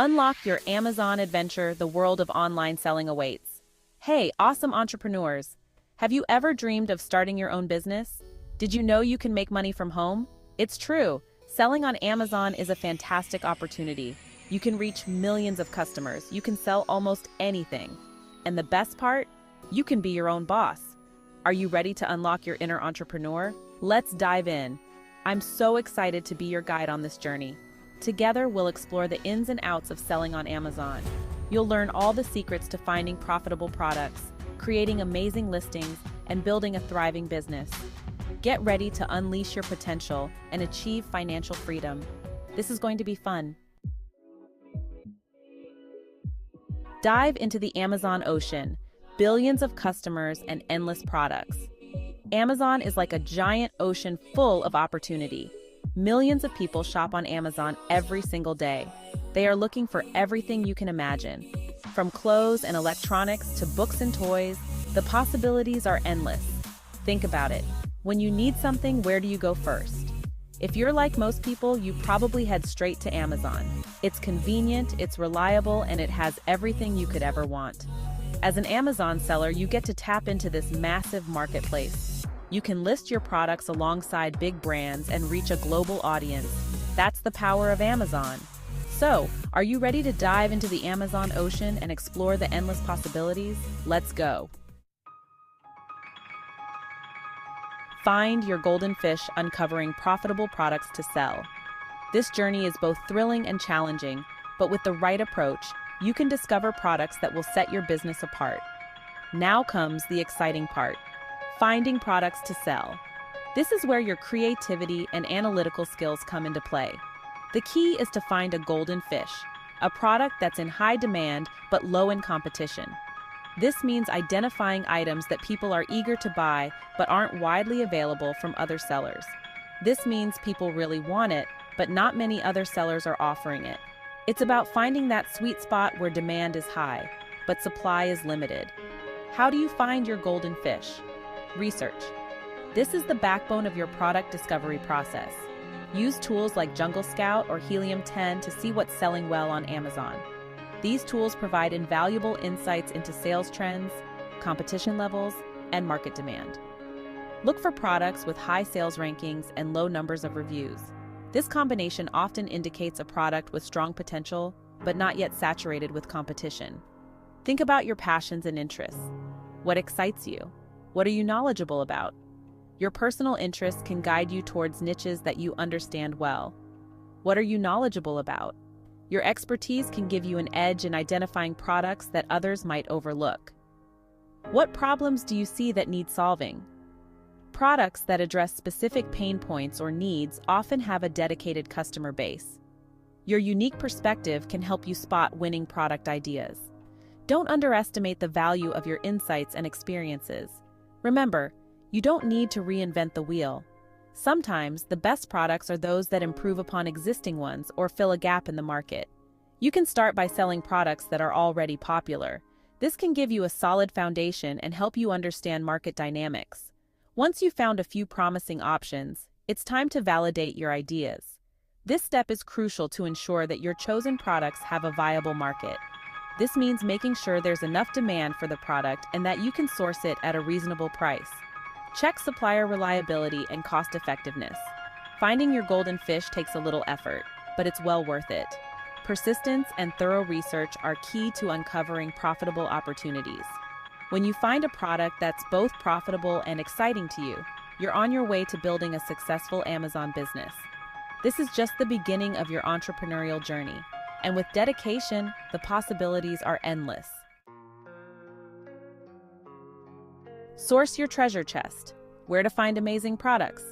Unlock your Amazon adventure, the world of online selling awaits. Hey, awesome entrepreneurs! Have you ever dreamed of starting your own business? Did you know you can make money from home? It's true. Selling on Amazon is a fantastic opportunity. You can reach millions of customers. You can sell almost anything. And the best part? You can be your own boss. Are you ready to unlock your inner entrepreneur? Let's dive in. I'm so excited to be your guide on this journey. Together, we'll explore the ins and outs of selling on Amazon. You'll learn all the secrets to finding profitable products, creating amazing listings, and building a thriving business. Get ready to unleash your potential and achieve financial freedom. This is going to be fun. Dive into the Amazon ocean, billions of customers and endless products. Amazon is like a giant ocean full of opportunity. Millions of people shop on Amazon every single day. They are looking for everything you can imagine. From clothes and electronics to books and toys, the possibilities are endless. Think about it. When you need something, where do you go first? If you're like most people, you probably head straight to Amazon. It's convenient, it's reliable, and it has everything you could ever want. As an Amazon seller, you get to tap into this massive marketplace. You can list your products alongside big brands and reach a global audience. That's the power of Amazon. So, are you ready to dive into the Amazon ocean and explore the endless possibilities? Let's go. Find your golden fish, uncovering profitable products to sell. This journey is both thrilling and challenging, but with the right approach, you can discover products that will set your business apart. Now comes the exciting part. Finding products to sell. This is where your creativity and analytical skills come into play. The key is to find a golden fish, a product that's in high demand but low in competition. This means identifying items that people are eager to buy but aren't widely available from other sellers. This means people really want it, but not many other sellers are offering it. It's about finding that sweet spot where demand is high, but supply is limited. How do you find your golden fish? Research. This is the backbone of your product discovery process. Use tools like Jungle Scout or Helium 10 to see what's selling well on Amazon. These tools provide invaluable insights into sales trends, competition levels, and market demand. Look for products with high sales rankings and low numbers of reviews. This combination often indicates a product with strong potential, but not yet saturated with competition. Think about your passions and interests. What excites you? What are you knowledgeable about? Your personal interests can guide you towards niches that you understand well. What are you knowledgeable about? Your expertise can give you an edge in identifying products that others might overlook. What problems do you see that need solving? Products that address specific pain points or needs often have a dedicated customer base. Your unique perspective can help you spot winning product ideas. Don't underestimate the value of your insights and experiences. Remember, you don't need to reinvent the wheel. Sometimes, the best products are those that improve upon existing ones or fill a gap in the market. You can start by selling products that are already popular. This can give you a solid foundation and help you understand market dynamics. Once you've found a few promising options, it's time to validate your ideas. This step is crucial to ensure that your chosen products have a viable market. This means making sure there's enough demand for the product and that you can source it at a reasonable price. Check supplier reliability and cost effectiveness. Finding your golden fish takes a little effort, but it's well worth it. Persistence and thorough research are key to uncovering profitable opportunities. When you find a product that's both profitable and exciting to you, you're on your way to building a successful Amazon business. This is just the beginning of your entrepreneurial journey, and with dedication, the possibilities are endless. Source your treasure chest. Where to find amazing products?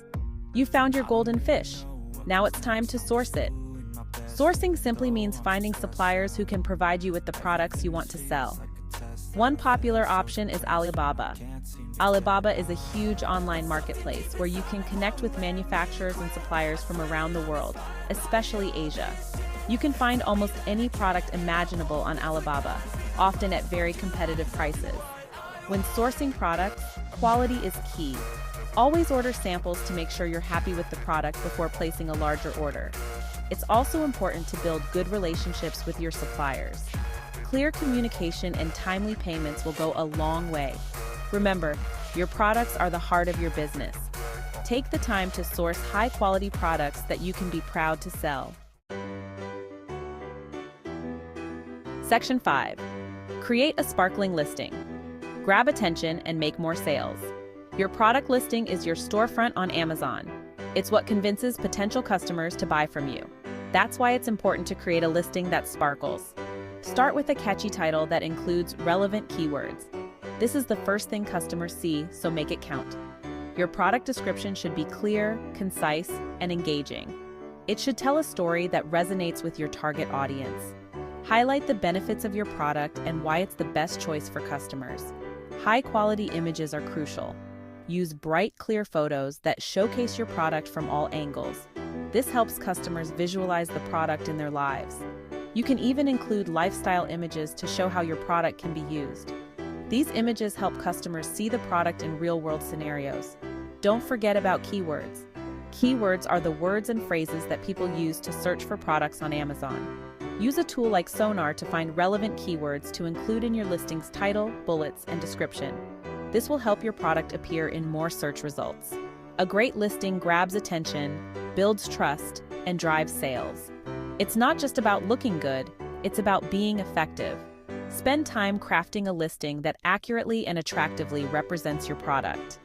You found your golden fish. Now it's time to source it. Sourcing simply means finding suppliers who can provide you with the products you want to sell. One popular option is Alibaba. Alibaba is a huge online marketplace where you can connect with manufacturers and suppliers from around the world, especially Asia. You can find almost any product imaginable on Alibaba, often at very competitive prices. When sourcing products, quality is key. Always order samples to make sure you're happy with the product before placing a larger order. It's also important to build good relationships with your suppliers. Clear communication and timely payments will go a long way. Remember, your products are the heart of your business. Take the time to source high-quality products that you can be proud to sell. Section 5. Create a sparkling listing. Grab attention and make more sales. Your product listing is your storefront on Amazon. It's what convinces potential customers to buy from you. That's why it's important to create a listing that sparkles. Start with a catchy title that includes relevant keywords. This is the first thing customers see, so make it count. Your product description should be clear, concise, and engaging. It should tell a story that resonates with your target audience. Highlight the benefits of your product and why it's the best choice for customers. High-quality images are crucial. Use bright, clear photos that showcase your product from all angles. This helps customers visualize the product in their lives. You can even include lifestyle images to show how your product can be used. These images help customers see the product in real-world scenarios. Don't forget about keywords. Keywords are the words and phrases that people use to search for products on Amazon. Use a tool like Sonar to find relevant keywords to include in your listing's title, bullets, and description. This will help your product appear in more search results. A great listing grabs attention, builds trust, and drives sales. It's not just about looking good, it's about being effective. Spend time crafting a listing that accurately and attractively represents your product.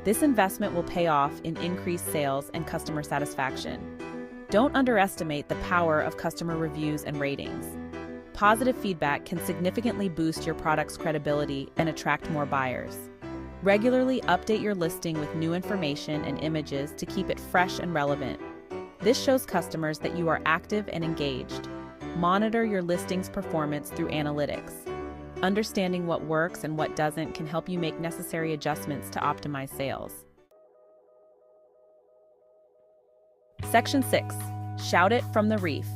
This investment will pay off in increased sales and customer satisfaction. Don't underestimate the power of customer reviews and ratings. Positive feedback can significantly boost your product's credibility and attract more buyers. Regularly update your listing with new information and images to keep it fresh and relevant. This shows customers that you are active and engaged. Monitor your listing's performance through analytics. Understanding what works and what doesn't can help you make necessary adjustments to optimize sales. Section 6. Shout it from the reef.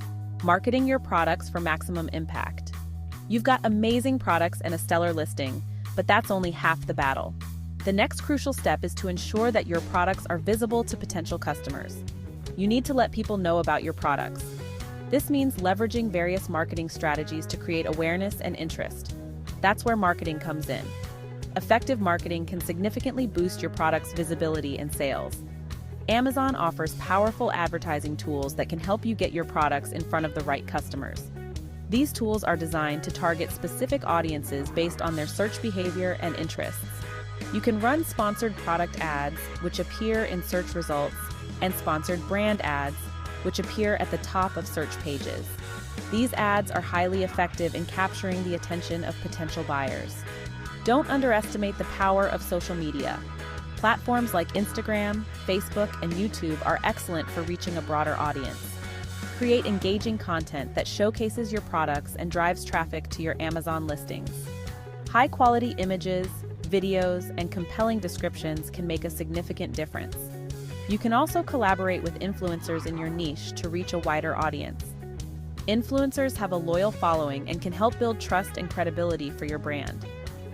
Marketing your products for maximum impact. You've got amazing products and a stellar listing, but that's only half the battle. The next crucial step is to ensure that your products are visible to potential customers. You need to let people know about your products. This means leveraging various marketing strategies to create awareness and interest. That's where marketing comes in. Effective marketing can significantly boost your product's visibility and sales. Amazon offers powerful advertising tools that can help you get your products in front of the right customers. These tools are designed to target specific audiences based on their search behavior and interests. You can run sponsored product ads, which appear in search results, and sponsored brand ads, which appear at the top of search pages. These ads are highly effective in capturing the attention of potential buyers. Don't underestimate the power of social media. Platforms like Instagram, Facebook, and YouTube are excellent for reaching a broader audience. Create engaging content that showcases your products and drives traffic to your Amazon listings. High-quality images, videos, and compelling descriptions can make a significant difference. You can also collaborate with influencers in your niche to reach a wider audience. Influencers have a loyal following and can help build trust and credibility for your brand.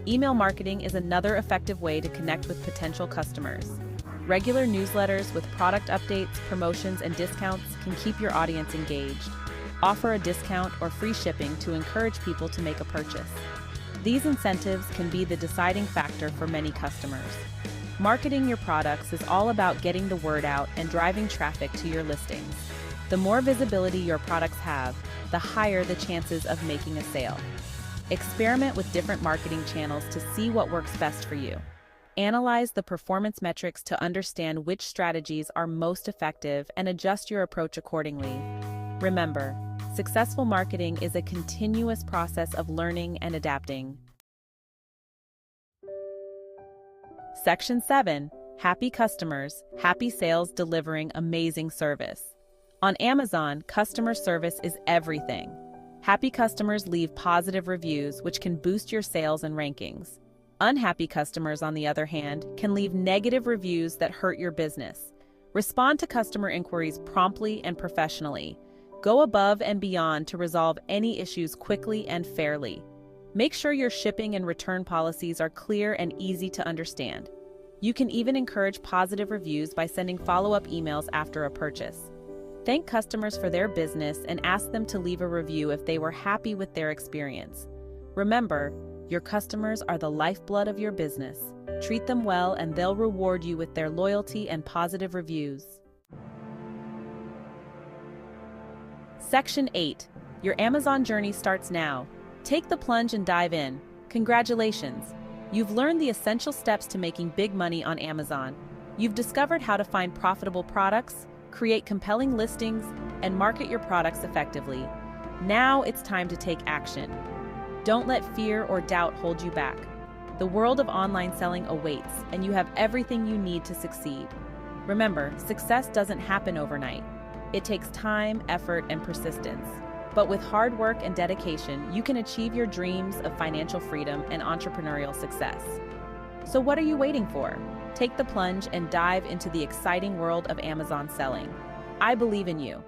Email marketing is another effective way to connect with potential customers. Regular newsletters with product updates, promotions, and discounts can keep your audience engaged. Offer a discount or free shipping to encourage people to make a purchase. These incentives can be the deciding factor for many customers. Marketing your products is all about getting the word out and driving traffic to your listings. The more visibility your products have, the higher the chances of making a sale. Experiment with different marketing channels to see what works best for you. Analyze the performance metrics to understand which strategies are most effective and adjust your approach accordingly. Remember, successful marketing is a continuous process of learning and adapting. Section 7. Happy customers, happy sales delivering amazing service. On Amazon, customer service is everything. Happy customers leave positive reviews, which can boost your sales and rankings. Unhappy customers, on the other hand, can leave negative reviews that hurt your business. Respond to customer inquiries promptly and professionally. Go above and beyond to resolve any issues quickly and fairly. Make sure your shipping and return policies are clear and easy to understand. You can even encourage positive reviews by sending follow-up emails after a purchase. Thank customers for their business and ask them to leave a review if they were happy with their experience. Remember, your customers are the lifeblood of your business. Treat them well and they'll reward you with their loyalty and positive reviews. Section 8. Your Amazon journey starts now. Take the plunge and dive in. Congratulations! You've learned the essential steps to making big money on Amazon. You've discovered how to find profitable products, create compelling listings, and market your products effectively. Now it's time to take action. Don't let fear or doubt hold you back. The world of online selling awaits, and you have everything you need to succeed. Remember, success doesn't happen overnight. It takes time, effort, and persistence. But with hard work and dedication, you can achieve your dreams of financial freedom and entrepreneurial success. So what are you waiting for? Take the plunge and dive into the exciting world of Amazon selling. I believe in you.